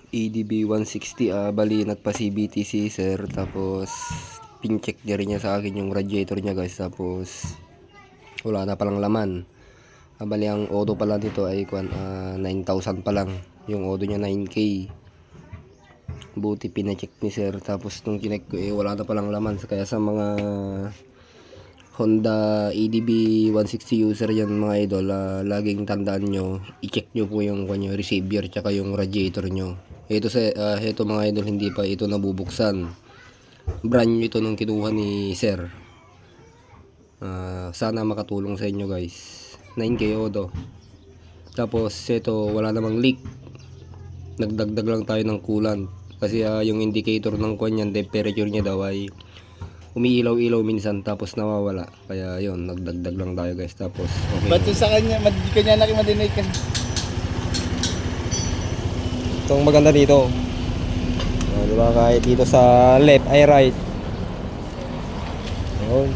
ADB 160, bali nagpa CBT si sir, tapos pincheck niya rin niya sa akin yung radiator niya guys, tapos wala na palang laman. Bali ang odo pala dito ay 9,000 pa lang, yung odo niya 9K. Buti pinacheck ni sir, tapos nung kinek ko wala na palang laman. Kaya sa mga Honda ADB 160 user yan mga idol, laging tandaan nyo, i-check nyo po yung receiver tsaka yung radiator nyo. Ito mga idol, hindi pa ito nabubuksan, brand new ito nung kinuha ni sir. Sana makatulong sa inyo guys. 9K odo, tapos ito wala namang leak, nagdagdag lang tayo ng coolant kasi yung indicator ng kanya, temperature niya daw ay umiilaw-ilaw minsan tapos nawawala, kaya yun, nagdagdag lang tayo guys. Tapos okay. Ba't yung sa kanya, di kanya nakimadinig ka? Itong maganda dito, diba, kahit dito sa left ay right, ayun,